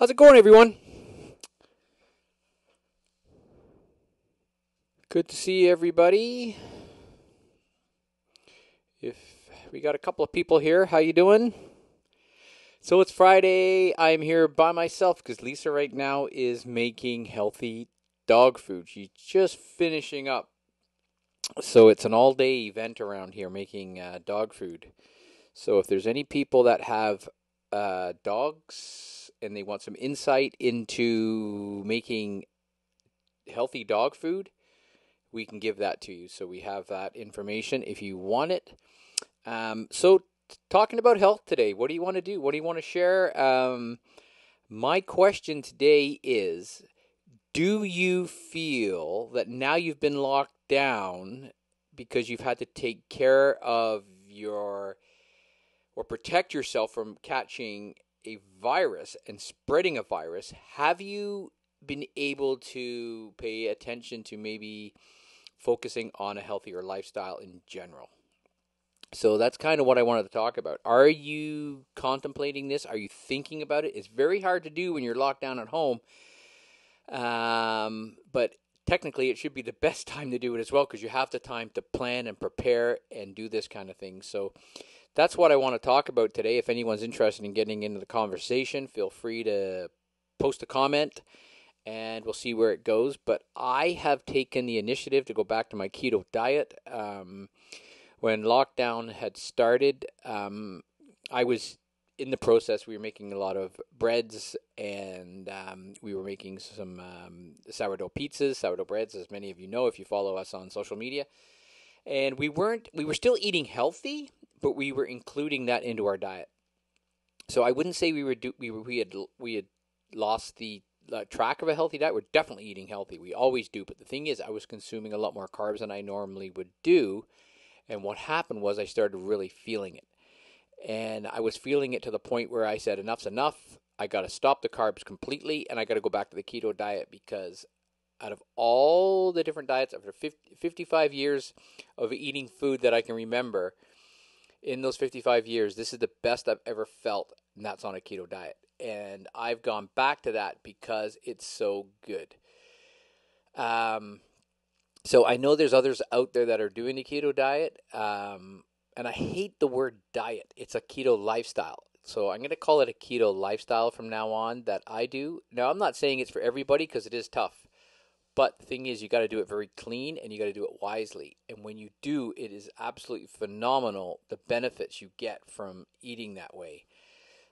How's it going, everyone? Good to see everybody. If we got a couple of people here, how you doing? So it's Friday. I'm here by myself because Lisa right now is making healthy dog food. She's just finishing up. So it's an all-day event around here making dog food. So if there's any people that have dogs and they want some insight into making healthy dog food, we can give that to you. So we have that information if you want it. So talking about health today, what do you want to do? What do you want to share? My question today is, do you feel that now you've been locked down because you've had to take care of your or protect yourself from catching a virus and spreading a virus, have you been able to pay attention to maybe focusing on a healthier lifestyle in general? So that's kind of what I wanted to talk about. Are you contemplating this? Are you thinking about it? It's very hard to do when you're locked down at home. But technically, it should be the best time to do it as well because you have the time to plan and prepare and do this kind of thing. So that's what I want to talk about today. If anyone's interested in getting into the conversation, feel free to post a comment and we'll see where it goes. But I have taken the initiative to go back to my keto diet. When lockdown had started, I was in the process. We were making a lot of breads and we were making some sourdough pizzas, sourdough breads, as many of you know if you follow us on social media. And we were still eating healthy, but we were including that into our diet. So I wouldn't say we had lost the track of a healthy diet. We're definitely eating healthy. We always do. But the thing is, I was consuming a lot more carbs than I normally would do. And what happened was I started really feeling it. And I was feeling it to the point where I said, enough's enough. I got to stop the carbs completely and I got to go back to the keto diet because out of all the different diets after 55 years of eating food that I can remember, in those 55 years, this is the best I've ever felt, and that's on a keto diet. And I've gone back to that because it's so good. So I know there's others out there that are doing the keto diet, and I hate the word diet. It's a keto lifestyle. So I'm going to call it a keto lifestyle from now on that I do. Now, I'm not saying it's for everybody because it is tough. But the thing is, you got to do it very clean and you got to do it wisely. And when you do, it is absolutely phenomenal the benefits you get from eating that way.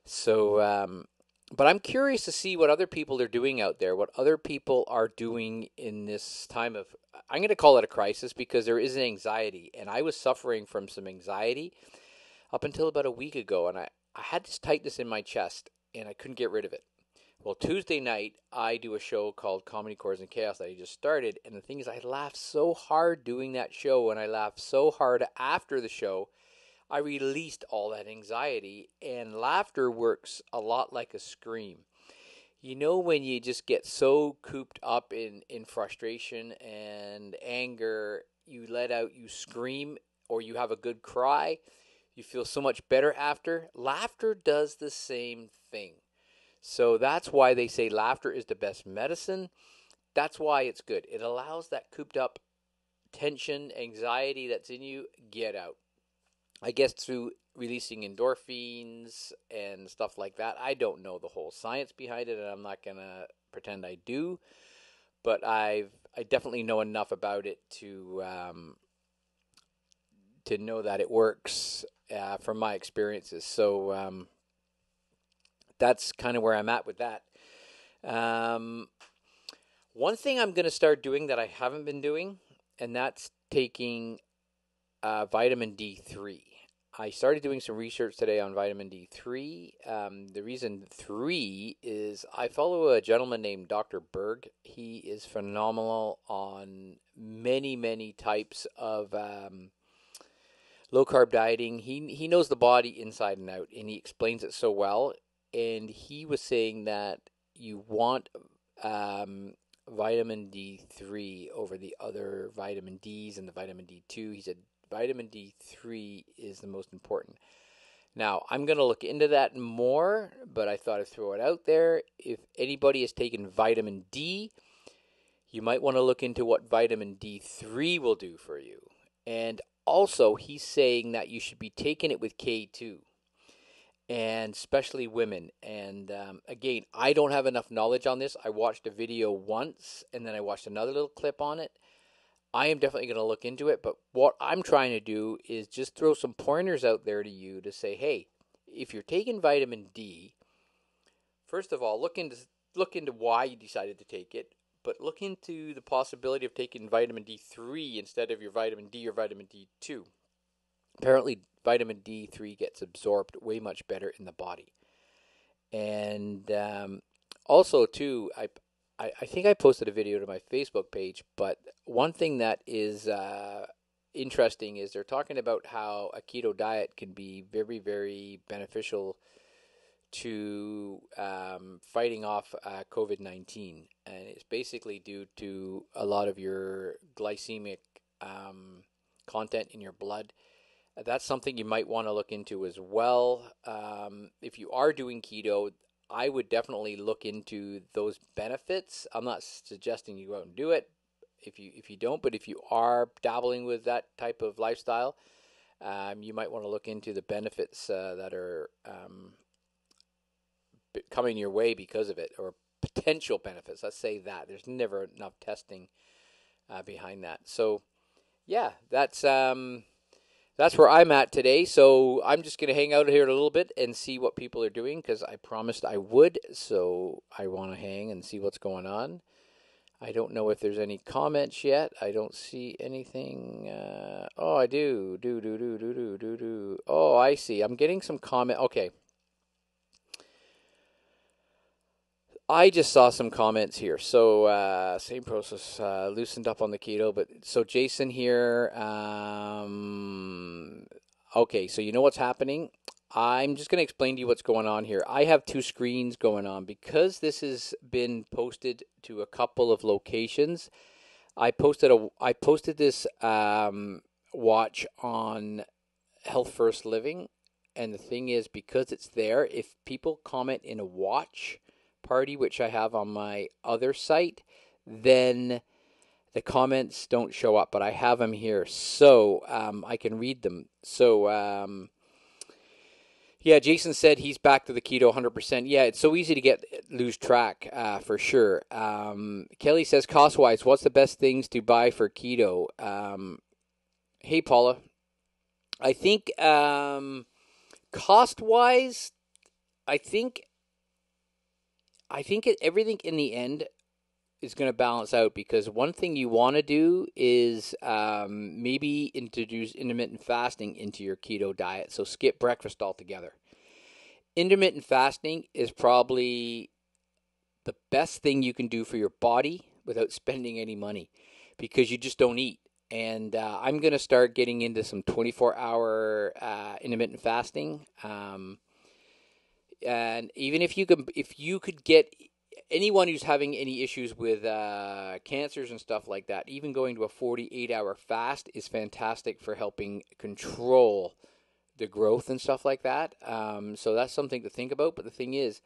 So, but I'm curious to see what other people are doing out there, what other people are doing in this time of, I'm going to call it a crisis because there is an anxiety. And I was suffering from some anxiety up until about a week ago. And I had this tightness in my chest and I couldn't get rid of it. Well, Tuesday night, I do a show called Comedy Chords and Chaos that I just started. And the thing is, I laughed so hard doing that show, and I laughed so hard after the show, I released all that anxiety. And laughter works a lot like a scream. You know, when you just get so cooped up in frustration and anger, you let out, you scream, or you have a good cry, you feel so much better after. Laughter does the same thing. So that's why they say laughter is the best medicine. That's why it's good. It allows that cooped up tension, anxiety that's in you, get out. I guess through releasing endorphins and stuff like that. I don't know the whole science behind it, and I'm not going to pretend I do. But I definitely know enough about it to know that it works from my experiences. So that's kind of where I'm at with that. One thing I'm going to start doing that I haven't been doing, and that's taking vitamin D3. I started doing some research today on vitamin D3. The reason 3 is I follow a gentleman named Dr. Berg. He is phenomenal on many, many types of low carb dieting. He knows the body inside and out, and he explains it so well. And he was saying that you want vitamin D3 over the other vitamin Ds and the vitamin D2. He said vitamin D3 is the most important. Now, I'm going to look into that more, but I thought I'd throw it out there. If anybody has taken vitamin D, you might want to look into what vitamin D3 will do for you. And also, he's saying that you should be taking it with K2, and especially women. And again, I don't have enough knowledge on this. I watched a video once, and then I watched another little clip on it. I am definitely going to look into it, but what I'm trying to do is just throw some pointers out there to you to say, hey, if you're taking vitamin D, first of all, look into why you decided to take it, but look into the possibility of taking vitamin D3 instead of your vitamin D or vitamin D2. Apparently, vitamin D3 gets absorbed way much better in the body. And also, too, I think I posted a video to my Facebook page, but one thing that is interesting is they're talking about how a keto diet can be very, very beneficial to fighting off COVID-19. And it's basically due to a lot of your glycemic content in your blood. That's something you might want to look into as well. If you are doing keto, I would definitely look into those benefits. I'm not suggesting you go out and do it if you don't, but if you are dabbling with that type of lifestyle, you might want to look into the benefits that are coming your way because of it, or potential benefits. Let's say that there's never enough testing behind that. So, yeah, that's where I'm at today. So I'm just going to hang out here a little bit and see what people are doing because I promised I would. So I want to hang and see what's going on. I don't know if there's any comments yet. I don't see anything. Oh, I do. Oh, I see. I'm getting some comment. Okay. I just saw some comments here. So same process, loosened up on the keto. But so Jason here. Okay, so you know what's happening. I'm just going to explain to you what's going on here. I have two screens going on because this has been posted to a couple of locations. I posted this watch on Health First Living, and the thing is, because it's there, if people comment in a watch party, which I have on my other site, then the comments don't show up, but I have them here, so I can read them. So yeah, Jason said he's back to the keto 100%. Yeah, it's so easy to lose track for sure. Kelly says, cost-wise, what's the best things to buy for keto? Hey, Paula. I think cost-wise, I think everything in the end is going to balance out, because one thing you want to do is maybe introduce intermittent fasting into your keto diet. So skip breakfast altogether. Intermittent fasting is probably the best thing you can do for your body without spending any money, because you just don't eat. And I'm going to start getting into some 24-hour intermittent fasting. And even if you could get anyone who's having any issues with cancers and stuff like that, even going to a 48-hour fast is fantastic for helping control the growth and stuff like that. So that's something to think about. But the thing is,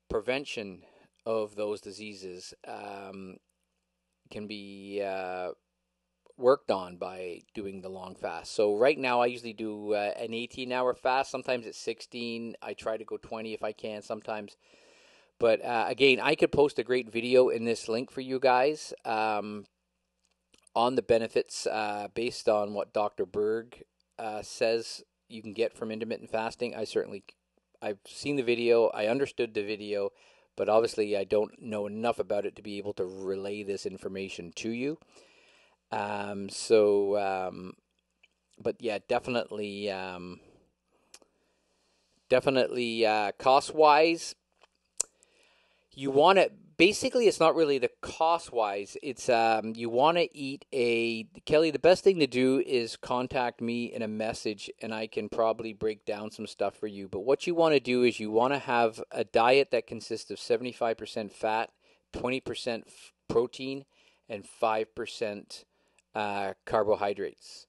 prevention of those diseases can be worked on by doing the long fast. So right now I usually do an 18-hour fast. Sometimes it's 16. I try to go 20 if I can sometimes. But again, I could post a great video in this link for you guys on the benefits based on what Dr. Berg says you can get from intermittent fasting. I've seen the video, I understood the video, but obviously I don't know enough about it to be able to relay this information to you. But yeah, definitely cost-wise, you want to, basically it's not really the cost-wise, it's you want to eat Kelly, the best thing to do is contact me in a message and I can probably break down some stuff for you. But what you want to do is you want to have a diet that consists of 75% fat, 20% protein, and 5% carbohydrates.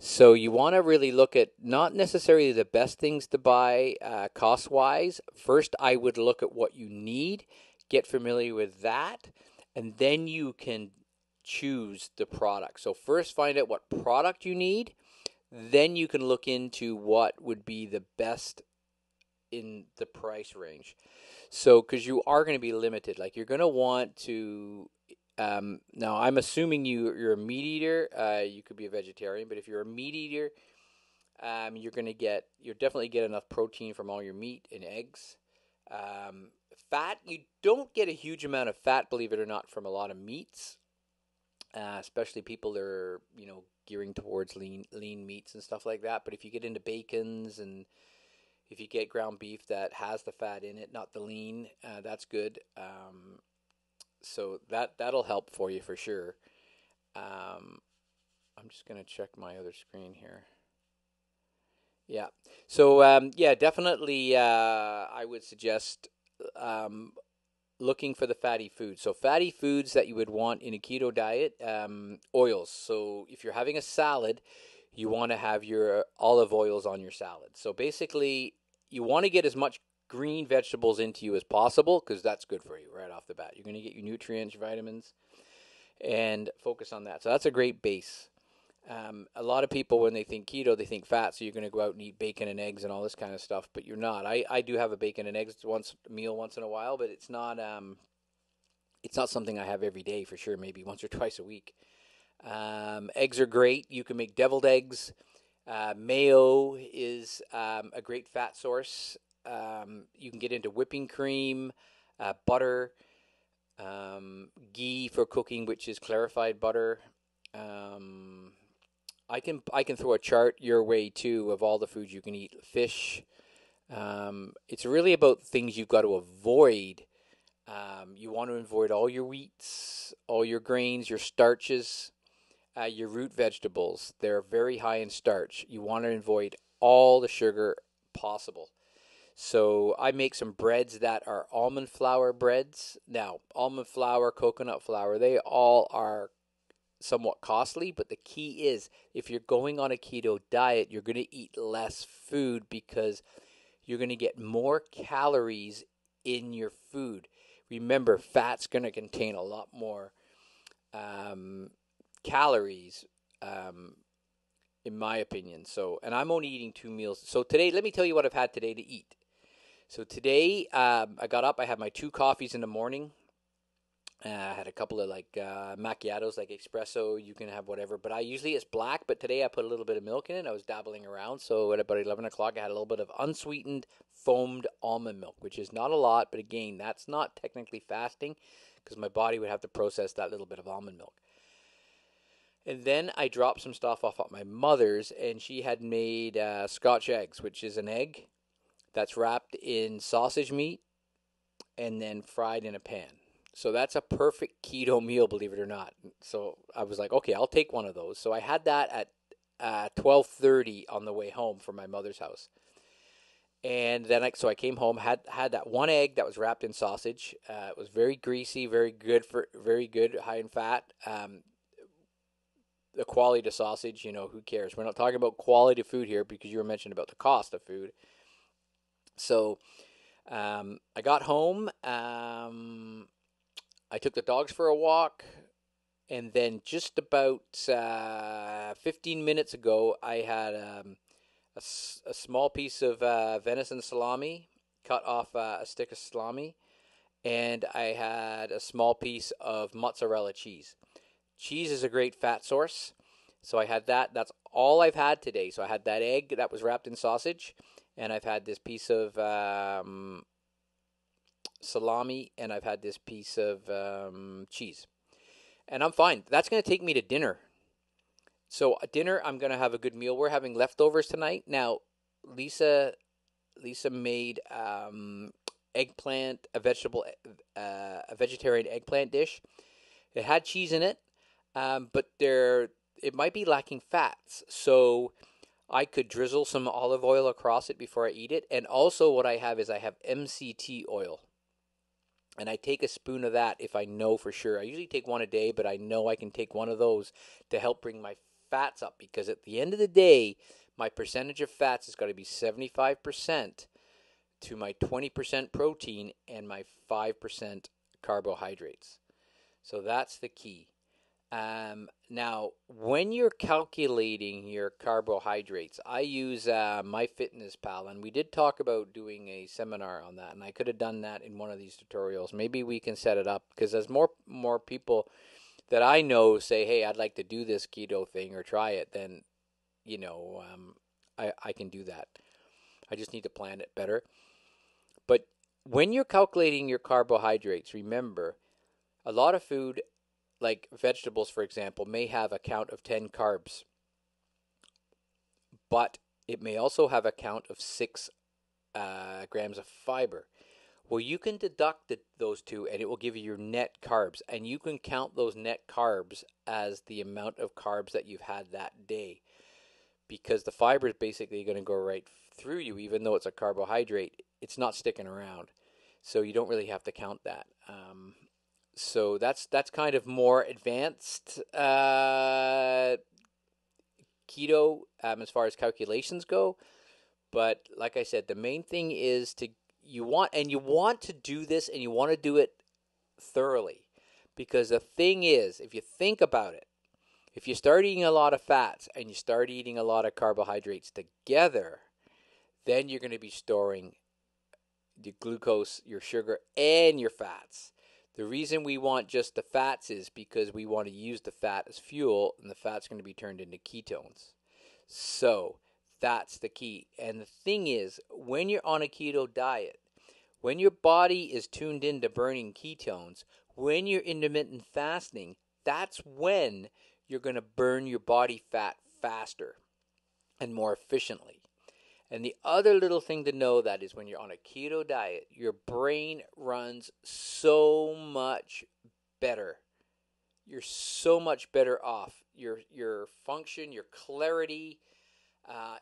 So you want to really look at not necessarily the best things to buy cost wise. First, I would look at what you need, get familiar with that, and then you can choose the product. So first, find out what product you need. Then you can look into what would be the best in the price range. So, because you are going to be limited, like you're going to want to. Now, I'm assuming you're a meat eater. You could be a vegetarian, but if you're a meat eater, you're definitely get enough protein from all your meat and eggs. Fat, you don't get a huge amount of fat, believe it or not, from a lot of meats, especially people that are gearing towards lean meats and stuff like that. But if you get into bacons and if you get ground beef that has the fat in it, not the lean, that's good. So that'll help for you for sure. Um, I'm just gonna check my other screen here. Yeah. So yeah, definitely. I would suggest um, looking for the fatty foods. So fatty foods that you would want in a keto diet, oils. So if you're having a salad, you want to have your olive oils on your salad. So basically, you want to get as much green vegetables into you as possible because that's good for you right off the bat. You're going to get your nutrients, your vitamins, and focus on that. So that's a great base. A lot of people, when they think keto, they think fat, so you're going to go out and eat bacon and eggs and all this kind of stuff, but you're not. I do have a bacon and eggs meal once in a while, but it's not something I have every day for sure. Maybe once or twice a week. Eggs are great. You can make deviled eggs. Mayo is a great fat source. You can get into whipping cream, butter, ghee for cooking, which is clarified butter. Um, I can throw a chart your way too of all the foods you can eat. Fish. It's really about things you've got to avoid. You want to avoid all your wheats, all your grains, your starches, your root vegetables. They're very high in starch. You want to avoid all the sugar possible. So I make some breads that are almond flour breads. Now, almond flour, coconut flour, they all are somewhat costly, but the key is if you're going on a keto diet, you're going to eat less food because you're going to get more calories in your food. Remember, fat's going to contain a lot more calories, um, in my opinion. So, and I'm only eating 2 meals. So today, let me tell you what I've had today to eat. So today, I got up. I had my 2 coffees in the morning. I had a couple of like macchiatos, like espresso. You can have whatever, but I usually it's black. But today I put a little bit of milk in it. I was dabbling around. So at about 11 o'clock, I had a little bit of unsweetened foamed almond milk, which is not a lot, but again, that's not technically fasting because my body would have to process that little bit of almond milk. And then I dropped some stuff off at my mother's, and she had made Scotch eggs, which is an egg that's wrapped in sausage meat and then fried in a pan. So that's a perfect keto meal, believe it or not. So I was like, okay, I'll take one of those. So I had that at 12:30 on the way home from my mother's house. And then I came home, had that one egg that was wrapped in sausage. It was very greasy, very good, high in fat. The quality of sausage, who cares? We're not talking about quality of food here because you were mentioning about the cost of food. So I got home. I took the dogs for a walk, and then just about 15 minutes ago, I had a small piece of venison salami, cut off a stick of salami, and I had a small piece of mozzarella cheese. Cheese is a great fat source, so I had that. That's all I've had today. So I had that egg that was wrapped in sausage, and I've had this piece of salami, and I've had this piece of cheese. And I'm fine. That's going to take me to dinner. So dinner, I'm going to have a good meal. We're having leftovers tonight. Now, Lisa made eggplant, a vegetarian eggplant dish. It had cheese in it, but it might be lacking fats. So I could drizzle some olive oil across it before I eat it. And also what I have is I have MCT oil. And I take a spoon of that if I know for sure. I usually take one a day, but I know I can take one of those to help bring my fats up, because at the end of the day, my percentage of fats has got to be 75% to my 20% protein and my 5% carbohydrates. So that's the key. Now, when you're calculating your carbohydrates, I use MyFitnessPal, and we did talk about doing a seminar on that, and I could have done that in one of these tutorials. Maybe we can set it up, because as more people that I know say, "Hey, I'd like to do this keto thing or try it," then I can do that. I just need to plan it better. But when you're calculating your carbohydrates, remember, a lot of food, like vegetables, for example, may have a count of 10 carbs, but it may also have a count of 6 grams of fiber. Well, you can deduct those two, and it will give you your net carbs, and you can count those net carbs as the amount of carbs that you've had that day, because the fiber is basically going to go right through you. Even though it's a carbohydrate, it's not sticking around, so you don't really have to count that. So that's kind of more advanced keto as far as calculations go. But like I said, the main thing is you want to do this, and you want to do it thoroughly, because the thing is, if you think about it, if you start eating a lot of fats and you start eating a lot of carbohydrates together, then you're going to be storing the glucose, your sugar, and your fats. The reason we want just the fats is because we want to use the fat as fuel, and the fat's going to be turned into ketones. So that's the key. And the thing is, when you're on a keto diet, when your body is tuned into burning ketones, when you're intermittent fasting, that's when you're going to burn your body fat faster and more efficiently. And the other little thing to know that is, when you're on a keto diet, your brain runs so much better. You're so much better off. Your function, your clarity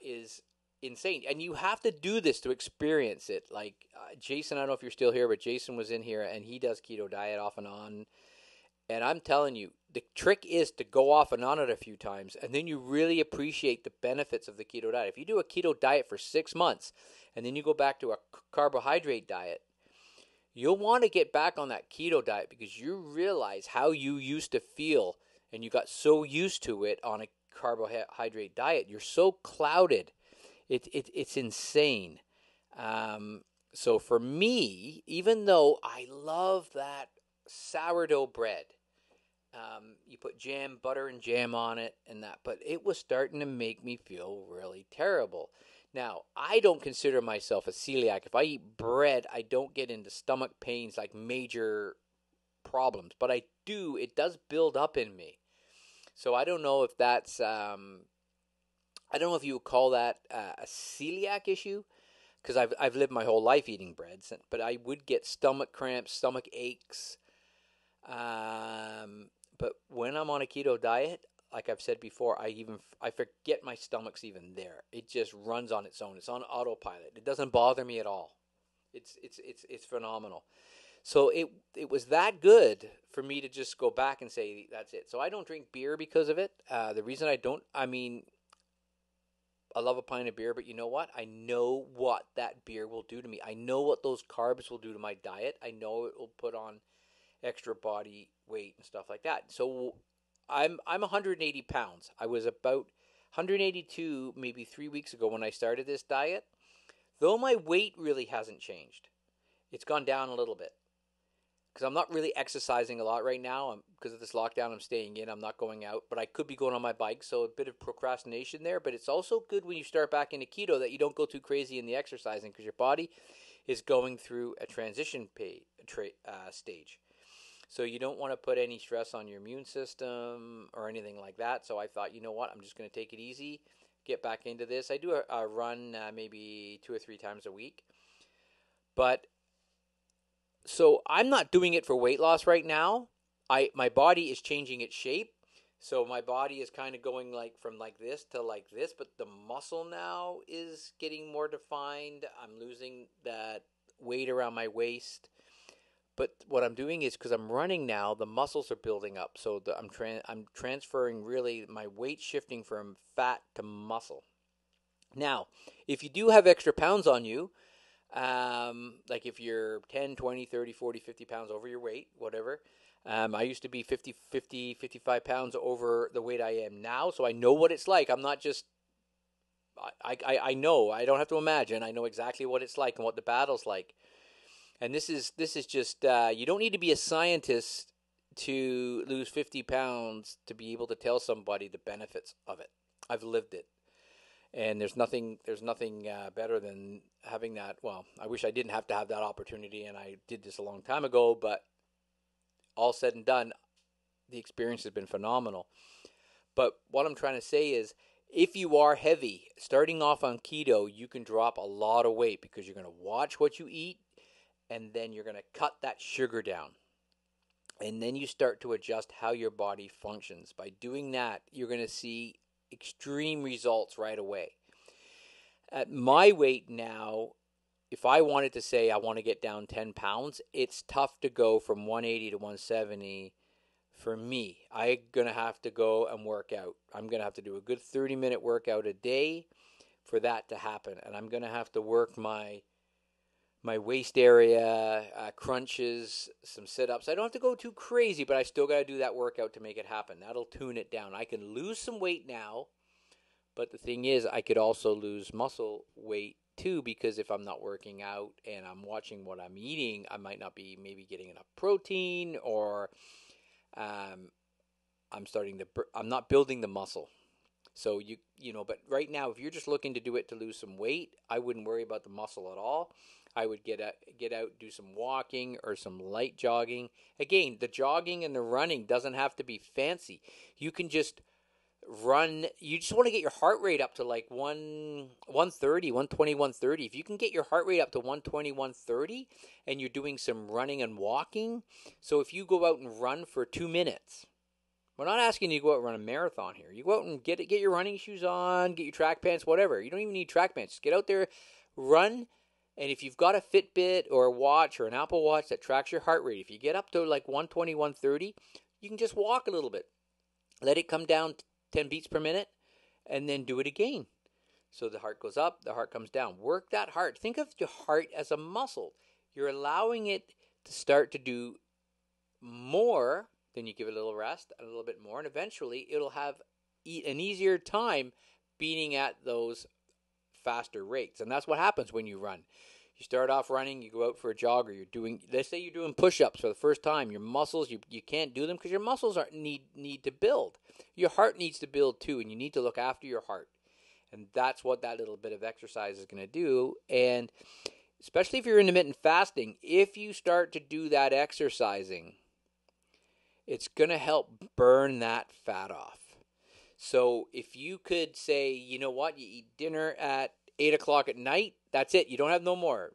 is insane. And you have to do this to experience it. Like Jason, I don't know if you're still here, but Jason was in here, and he does keto diet off and on. And I'm telling you, the trick is to go off and on it a few times, and then you really appreciate the benefits of the keto diet. If you do a keto diet for 6 months, and then you go back to a carbohydrate diet, you'll want to get back on that keto diet, because you realize how you used to feel, and you got so used to it on a carbohydrate diet. You're so clouded. It's insane. So for me, even though I love that sourdough bread, you put butter and jam on it and that, but it was starting to make me feel really terrible. Now, I don't consider myself a celiac. If I eat bread, I don't get into stomach pains, like major problems, but it does build up in me. So I don't know if that's, I don't know if you would call that a celiac issue, because I've lived my whole life eating breads, but I would get stomach cramps, stomach aches. But when I'm on a keto diet, like I've said before, I forget my stomach's even there. It just runs on its own. It's on autopilot. It doesn't bother me at all. It's phenomenal. So it was that good for me to just go back and say that's it. So I don't drink beer because of it. The reason I love a pint of beer, but you know what? I know what that beer will do to me. I know what those carbs will do to my diet. I know it will put on extra body weight and stuff like that. So I'm 180 pounds. I was about 182 maybe 3 weeks ago when I started this diet. Though my weight really hasn't changed, it's gone down a little bit, because I'm not really exercising a lot right now. Because of this lockdown, I'm staying in. I'm not going out, but I could be going on my bike, so a bit of procrastination there. But it's also good when you start back into keto that you don't go too crazy in the exercising, because your body is going through a transition stage. So you don't want to put any stress on your immune system or anything like that. So I thought, you know what, I'm just going to take it easy, get back into this. I do a run maybe 2 or 3 times a week. But so I'm not doing it for weight loss right now. My body is changing its shape. So my body is kind of going like from like this to like this, but the muscle now is getting more defined. I'm losing that weight around my waist. But what I'm doing is because I'm running now, the muscles are building up. So I'm transferring really my weight shifting from fat to muscle. Now, if you do have extra pounds on you, like if you're 10, 20, 30, 40, 50 pounds over your weight, whatever. I used to be 55 pounds over the weight I am now. So I know what it's like. I'm not just, I know, I don't have to imagine. I know exactly what it's like and what the battle's like. And this is just, you don't need to be a scientist to lose 50 pounds to be able to tell somebody the benefits of it. I've lived it. And there's nothing better than having that. Well, I wish I didn't have to have that opportunity, and I did this a long time ago. But all said and done, the experience has been phenomenal. But what I'm trying to say is, if you are heavy, starting off on keto, you can drop a lot of weight because you're going to watch what you eat, and then you're going to cut that sugar down. And then you start to adjust how your body functions. By doing that, you're going to see extreme results right away. At my weight now, if I wanted to say I want to get down 10 pounds, it's tough to go from 180 to 170 for me. I'm going to have to go and work out. I'm going to have to do a good 30-minute workout a day for that to happen. And I'm going to have to work my waist area, crunches, some sit-ups. I don't have to go too crazy, but I still got to do that workout to make it happen. That'll tune it down. I can lose some weight now, but the thing is, I could also lose muscle weight too, because if I'm not working out and I'm watching what I'm eating, I might not be maybe getting enough protein, or I'm not building the muscle. So but right now, if you're just looking to do it to lose some weight, I wouldn't worry about the muscle at all. I would get out, do some walking or some light jogging. Again, the jogging and the running doesn't have to be fancy. You can just run. You just want to get your heart rate up to like 130, 120, 130. If you can get your heart rate up to 120, 130, and you're doing some running and walking. So if you go out and run for 2 minutes, we're not asking you to go out and run a marathon here. You go out and get your running shoes on, get your track pants, whatever. You don't even need track pants. Just get out there, run. And if you've got a Fitbit or a watch or an Apple Watch that tracks your heart rate, if you get up to like 120, 130, you can just walk a little bit. Let it come down 10 beats per minute, and then do it again. So the heart goes up, the heart comes down. Work that heart. Think of your heart as a muscle. You're allowing it to start to do more. Then you give it a little rest, and a little bit more, and eventually it'll have an easier time beating at those faster rates. And that's what happens when you run. You start off running, you go out for a jog, or let's say you're doing push-ups for the first time. Your muscles, you can't do them because your muscles need to build. Your heart needs to build too, and you need to look after your heart. And that's what that little bit of exercise is going to do. And especially if you're intermittent fasting, if you start to do that exercising, it's going to help burn that fat off. So if you could say, you know what, you eat dinner at 8 o'clock at night, that's it. You don't have no more.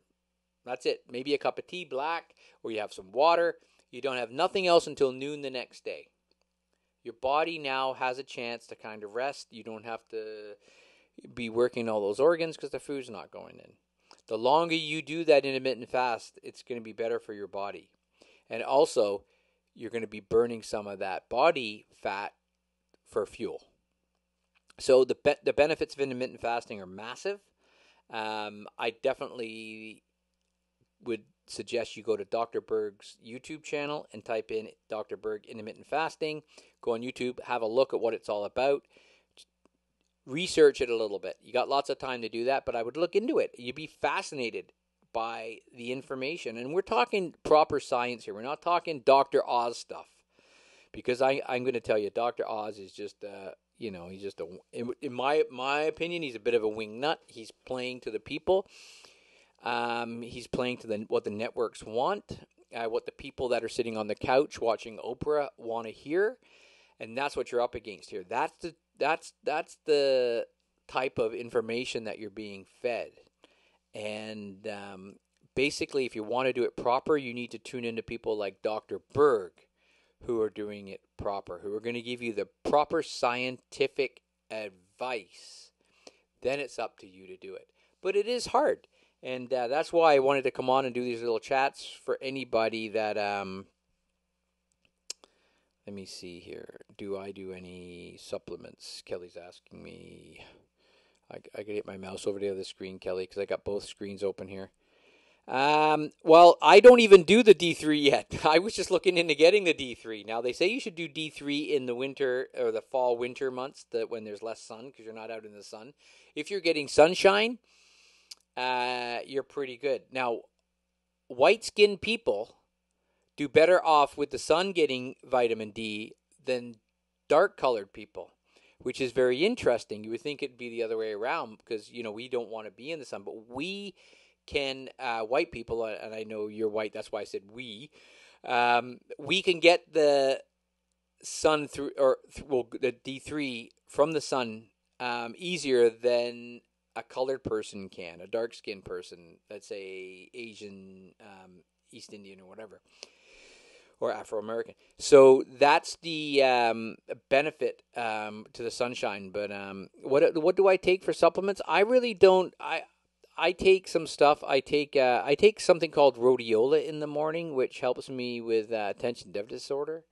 That's it. Maybe a cup of tea, black, or you have some water. You don't have nothing else until noon the next day. Your body now has a chance to kind of rest. You don't have to be working all those organs because the food's not going in. The longer you do that intermittent fast, it's going to be better for your body. And also, you're going to be burning some of that body fat for fuel. So the benefits of intermittent fasting are massive. I definitely would suggest you go to Dr. Berg's YouTube channel and type in Dr. Berg intermittent fasting. Go on YouTube, have a look at what it's all about. Research it a little bit. You got lots of time to do that, but I would look into it. You'd be fascinated by the information. And we're talking proper science here. We're not talking Dr. Oz stuff. Because I'm going to tell you, Dr. Oz is just, he's just in my opinion, he's a bit of a wingnut. He's playing to the people. He's playing to what the networks want, what the people that are sitting on the couch watching Oprah want to hear, and that's what you're up against here. That's the type of information that you're being fed, and basically, if you want to do it proper, you need to tune into people like Dr. Berg, who are doing it proper, who are going to give you the proper scientific advice. Then it's up to you to do it. But it is hard. And that's why I wanted to come on and do these little chats for anybody that let me see here. Do I do any supplements? Kelly's asking me. I can get my mouse over to the other screen, Kelly, because I got both screens open here. Well, I don't even do the D3 yet. I was just looking into getting the D3. Now, they say you should do D3 in the winter or the fall winter months, that when there's less sun, because you're not out in the sun. If you're getting sunshine, you're pretty good. Now, white-skinned people do better off with the sun getting vitamin D than dark-colored people, which is very interesting. You would think it'd be the other way around because, we don't want to be in the sun, but we can, white people, and I know you're white, that's why I said we can get the sun through, or the D3 from the sun easier than a colored person can, a dark-skinned person, let's say Asian, East Indian or whatever, or Afro-American. So that's the benefit to the sunshine. But what do I take for supplements? I really don't. I take some stuff. I take something called rhodiola in the morning, which helps me with attention deficit disorder.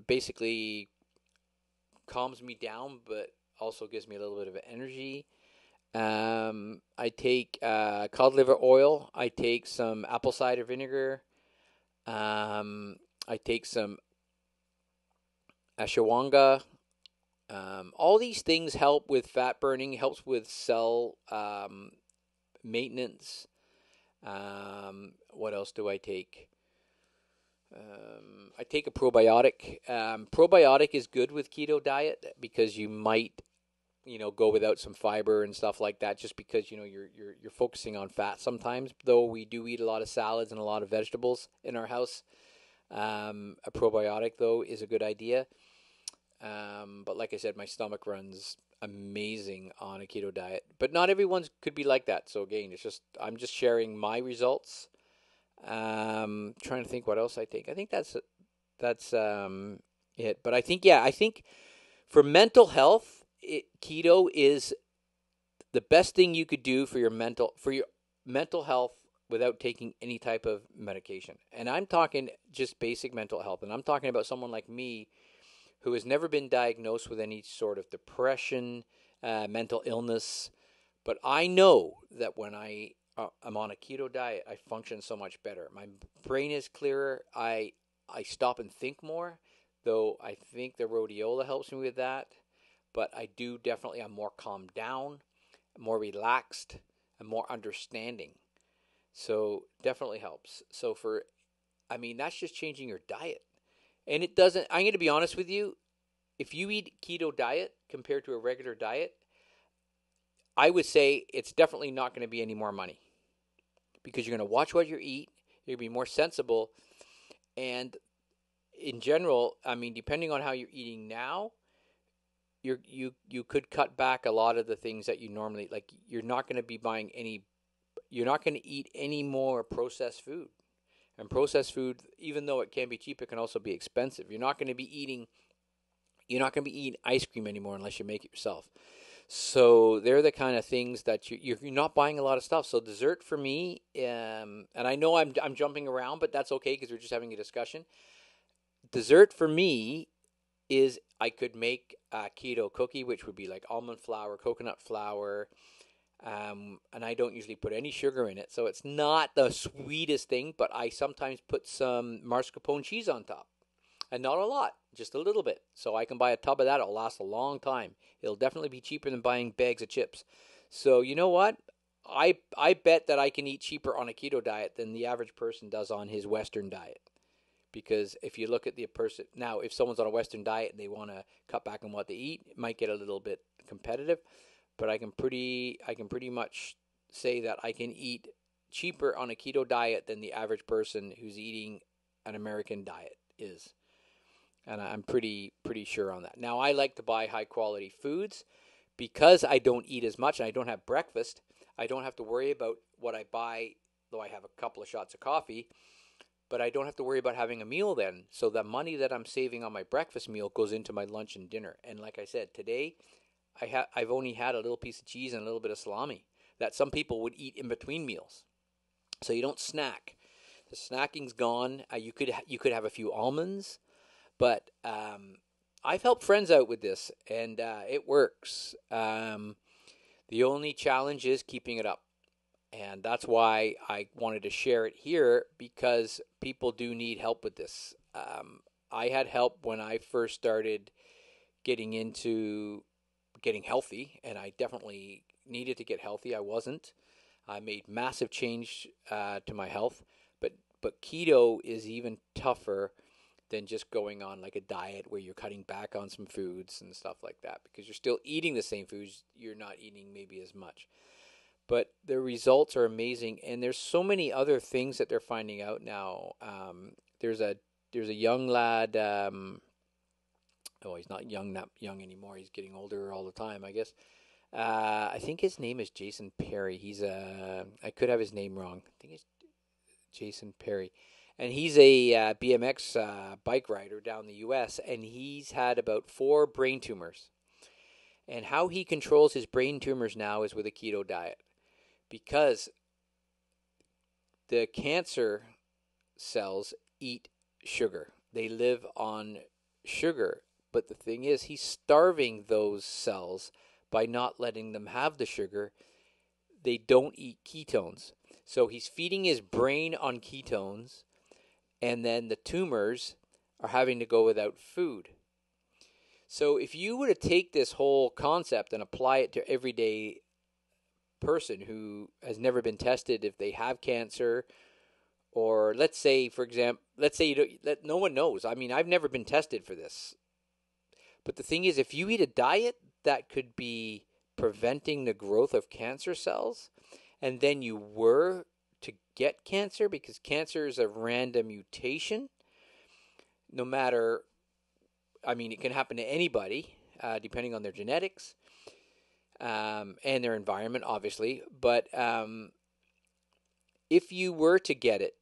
Basically calms me down, but also gives me a little bit of energy. I take cod liver oil. I take some apple cider vinegar. I take some ashwagandha. All these things help with fat burning, helps with cell maintenance. What else do I take? I take a probiotic. Probiotic is good with keto diet because you might, go without some fiber and stuff like that, just because you're focusing on fat sometimes. Though we do eat a lot of salads and a lot of vegetables in our house, a probiotic though is a good idea. But like I said, my stomach runs amazing on a keto diet, but not everyone's could be like that. So again, I'm just sharing my results. Trying to think what else I take. I think that's it. But I think for mental health, keto is the best thing you could do for your mental health without taking any type of medication. And I'm talking just basic mental health. And I'm talking about someone like me who has never been diagnosed with any sort of depression, mental illness. But I know that when I'm on a keto diet, I function so much better. My brain is clearer. I stop and think more, though I think the rhodiola helps me with that. But I'm more calmed down, more relaxed, and more understanding. So definitely helps. So that's just changing your diet. And it doesn't, I'm going to be honest with you, if you eat keto diet compared to a regular diet, I would say it's definitely not going to be any more money because you're going to watch what you eat, you're going to be more sensible, and in general, depending on how you're eating now, you could cut back a lot of the things that you normally like. You're not going to be you're not going to eat any more processed food. And processed food, even though it can be cheap, it can also be expensive. You're not going to be eating ice cream anymore unless you make it yourself. So they're the kind of things that you're not buying a lot of stuff. So dessert for me, and I know I'm jumping around, but that's okay because we're just having a discussion. Dessert for me is I could make a keto cookie, which would be like almond flour, coconut flour, and I don't usually put any sugar in it, so it's not the sweetest thing, but I sometimes put some mascarpone cheese on top. And not a lot, just a little bit. So I can buy a tub of that. It'll last a long time. It'll definitely be cheaper than buying bags of chips. So you know what? I bet that I can eat cheaper on a keto diet than the average person does on his Western diet. Because if you look at the person, now if someone's on a Western diet and they want to cut back on what they eat, it might get a little bit competitive. But I can pretty much say that I can eat cheaper on a keto diet than the average person who's eating an American diet is. And I'm pretty sure on that. Now, I like to buy high quality foods because I don't eat as much and I don't have breakfast. I don't have to worry about what I buy, though I have a couple of shots of coffee, but I don't have to worry about having a meal then. So the money that I'm saving on my breakfast meal goes into my lunch and dinner. And like I said, today I've only had a little piece of cheese and a little bit of salami. that some people would eat in between meals. So you don't snack. The snacking's gone. You could have a few almonds, but I've helped friends out with this, and it works. The only challenge is keeping it up. And that's why I wanted to share it here, because people do need help with this. I had help when I first started getting into getting healthy, and I definitely needed to get healthy. I wasn't. I made massive change to my health, but keto is even tougher than just going on like a diet where you're cutting back on some foods and stuff like that, because you're still eating the same foods. You're not eating maybe as much, but the results are amazing. And there's so many other things that they're finding out now. There's a young lad. Oh, he's not young anymore. He's getting older all the time, I guess. I think his name is Jason Perry. I could have his name wrong. I think it's Jason Perry, and he's a BMX bike rider down the U.S. And he's had about 4 brain tumors. And how he controls his brain tumors now is with a keto diet, because the cancer cells eat sugar. They live on sugar. But the thing is, he's starving those cells by not letting them have the sugar. They don't eat ketones. So he's feeding his brain on ketones, and then the tumors are having to go without food. So if you were to take this whole concept and apply it to everyday person who has never been tested if they have cancer, or let's say, for example, no one knows. I mean, I've never been tested for this. But the thing is, if you eat a diet that could be preventing the growth of cancer cells, and then you were to get cancer, because cancer is a random mutation, no matter, I mean, it can happen to anybody, depending on their genetics and their environment, obviously. But if you were to get it,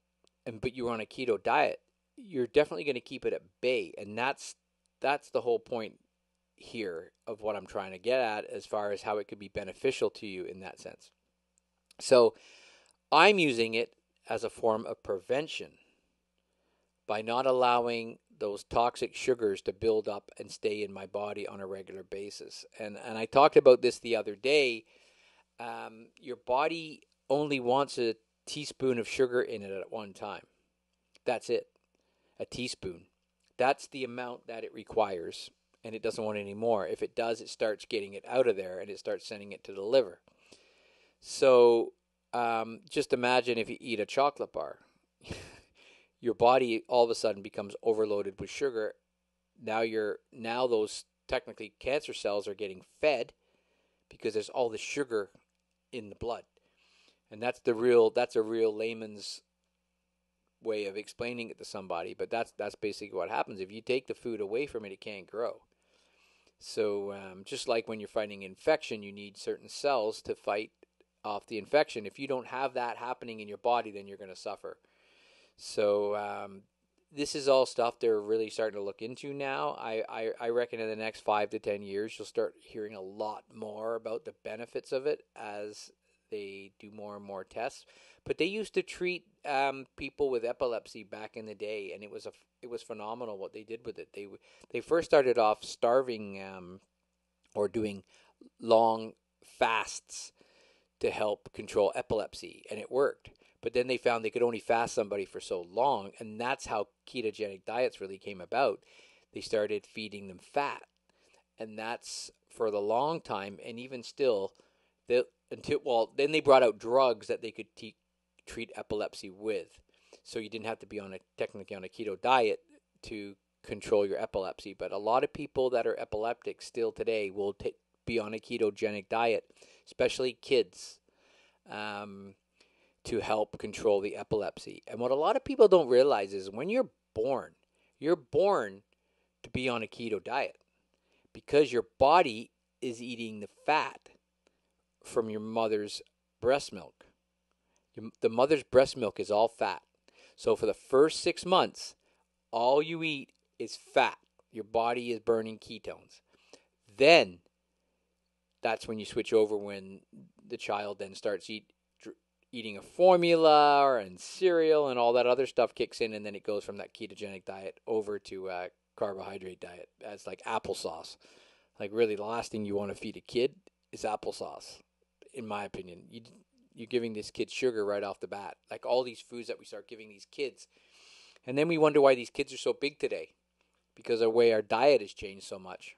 but you were on a keto diet, you're definitely going to keep it at bay. And that's the whole point here of what I'm trying to get at, as far as how it could be beneficial to you in that sense. So I'm using it as a form of prevention by not allowing those toxic sugars to build up and stay in my body on a regular basis. And I talked about this the other day. Your body only wants a teaspoon of sugar in it at one time. That's it. A teaspoon. That's the amount that it requires, and it doesn't want any more. If it does, it starts getting it out of there, and it starts sending it to the liver. So just imagine if you eat a chocolate bar. Your body all of a sudden becomes overloaded with sugar. Now those technically cancer cells are getting fed, because there's all the sugar in the blood. And that's a real layman's way of explaining it to somebody, but that's basically what happens. If you take the food away from it, it can't grow. So just like when you're fighting infection, you need certain cells to fight off the infection. If you don't have that happening in your body, then you're going to suffer. So this is all stuff they're really starting to look into now. I reckon in the next 5 to 10 years, you'll start hearing a lot more about the benefits of it as they do more and more tests. But they used to treat people with epilepsy back in the day, and it was phenomenal what they did with it. They first started off starving or doing long fasts to help control epilepsy, and it worked. But then they found they could only fast somebody for so long, and that's how ketogenic diets really came about. They started feeding them fat, and that's for the long time, and even still, then they brought out drugs that they could treat epilepsy with. So you didn't have to be technically on a keto diet to control your epilepsy. But a lot of people that are epileptic still today will be on a ketogenic diet, especially kids, to help control the epilepsy. And what a lot of people don't realize is when you're born to be on a keto diet, because your body is eating the fat from your mother's breast milk. The mother's breast milk is all fat. So for the first 6 months, all you eat is fat. Your body is burning ketones. Then that's when you switch over, when the child then starts eating a formula and cereal and all that other stuff kicks in, and then it goes from that ketogenic diet over to carbohydrate diet as like applesauce. Like really, the last thing you want to feed a kid is applesauce, in my opinion. You're giving this kid sugar right off the bat. Like all these foods that we start giving these kids, and then we wonder why these kids are so big today, because of the way our diet has changed so much.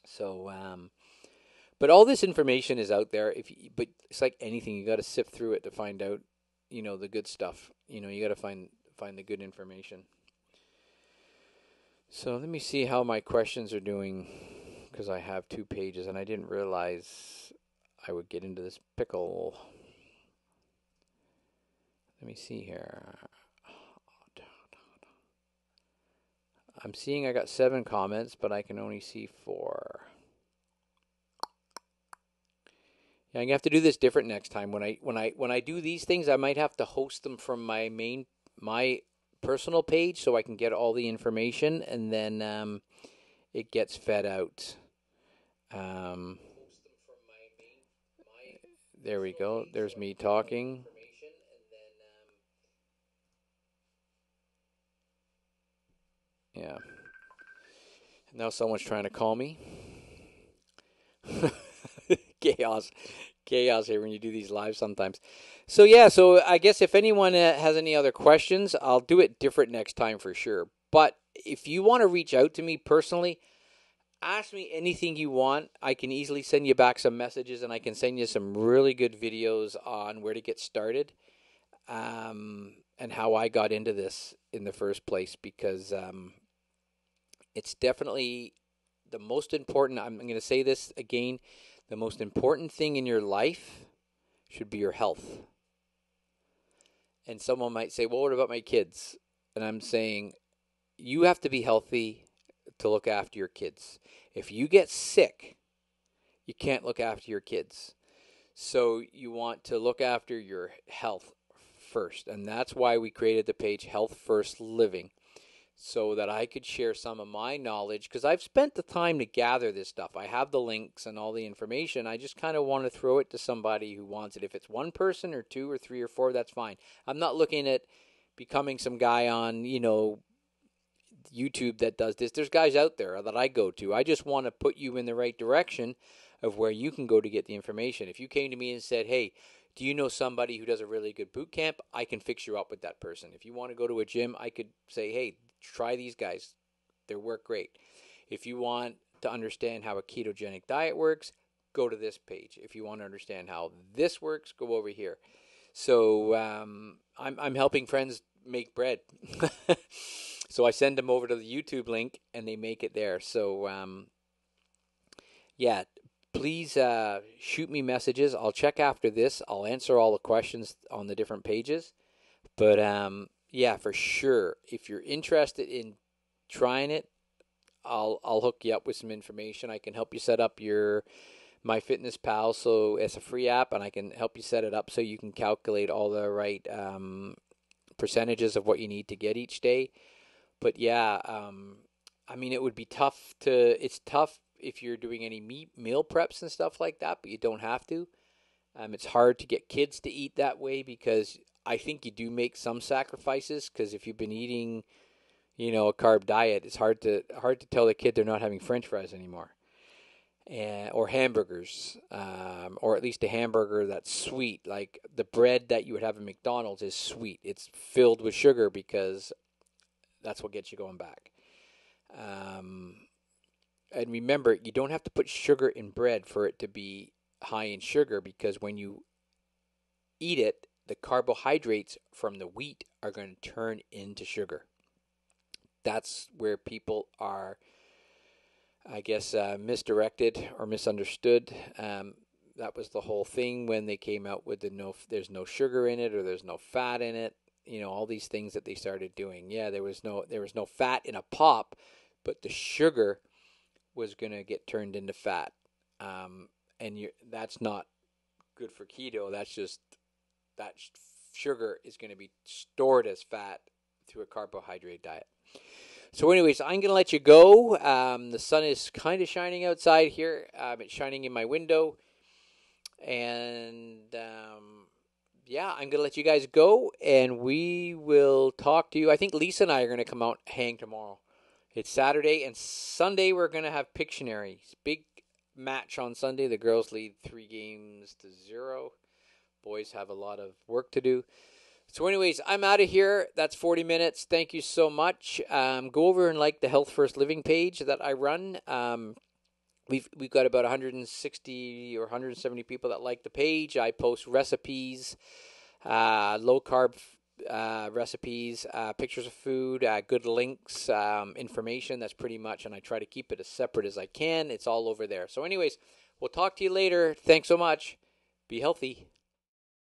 So, but all this information is out there. But it's like anything, you got to sift through it to find out, the good stuff. You got to find the good information. So let me see how my questions are doing, because I have 2 pages and I didn't realize I would get into this pickle. Let me see here. I'm seeing I got 7 comments, but I can only see 4. Yeah, I'm gonna have to do this different next time. When I do these things, I might have to host them from my personal page so I can get all the information, and then it gets fed out. Um, there we go. There's me talking. Yeah. Now someone's trying to call me. Chaos. Chaos here when you do these live sometimes. So yeah, so I guess if anyone has any other questions, I'll do it different next time for sure. But if you want to reach out to me personally, ask me anything you want. I can easily send you back some messages, and I can send you some really good videos on where to get started, and how I got into this in the first place, because it's definitely the most important. I'm going to say this again. The most important thing in your life should be your health. And someone might say, well, what about my kids? And I'm saying, you have to be healthy to look after your kids. If you get sick, you can't look after your kids. So you want to look after your health first. And that's why we created the page Health First Living, so that I could share some of my knowledge, because I've spent the time to gather this stuff. I have the links and all the information. I just kind of want to throw it to somebody who wants it. If it's one person or 2 or 3 or 4, that's fine. I'm not looking at becoming some guy on, YouTube that does this. There's guys out there that I go to. I just want to put you in the right direction of where you can go to get the information. If you came to me and said, hey, do you know somebody who does a really good boot camp? I can fix you up with that person. If you want to go to a gym, I could say, hey, try these guys. They work great. If you want to understand how a ketogenic diet works, go to this page. If you want to understand how this works, go over here. So I'm helping friends make bread. So I send them over to the YouTube link, and they make it there. So yeah, please shoot me messages. I'll check after this. I'll answer all the questions on the different pages. But yeah, for sure, if you're interested in trying it, I'll hook you up with some information. I can help you set up your MyFitnessPal, so it's a free app, and I can help you set it up so you can calculate all the right percentages of what you need to get each day. But yeah, I mean, it would be tough it's tough if you're doing any meal preps and stuff like that, but you don't have to. It's hard to get kids to eat that way, because I think you do make some sacrifices, because if you've been eating, a carb diet, it's hard to tell the kid they're not having French fries anymore, or hamburgers, or at least a hamburger that's sweet. Like the bread that you would have at McDonald's is sweet. It's filled with sugar because that's what gets you going back. And remember, you don't have to put sugar in bread for it to be high in sugar, because when you eat it, the carbohydrates from the wheat are going to turn into sugar. That's where people are, I guess, misdirected or misunderstood. That was the whole thing when they came out with there's no sugar in it, or there's no fat in it. All these things that they started doing. Yeah, there was no fat in a pop, but the sugar was going to get turned into fat. And that's not good for keto. That's just, that sugar is going to be stored as fat through a carbohydrate diet. So, anyways, I'm gonna let you go. The sun is kind of shining outside here. It's shining in my window, and yeah, I'm gonna let you guys go, and we will talk to you. I think Lisa and I are gonna come out and hang tomorrow. It's Saturday and Sunday. We're gonna have Pictionary. Big match on Sunday. The girls lead 3-0. Boys have a lot of work to do. So, anyways, I'm out of here. That's 40 minutes. Thank you so much. Go over and like the Health First Living page that I run. We've got about 160 or 170 people that like the page. I post recipes, low carb recipes, pictures of food, good links, information. That's pretty much, and I try to keep it as separate as I can. It's all over there. So, anyways, we'll talk to you later. Thanks so much. Be healthy.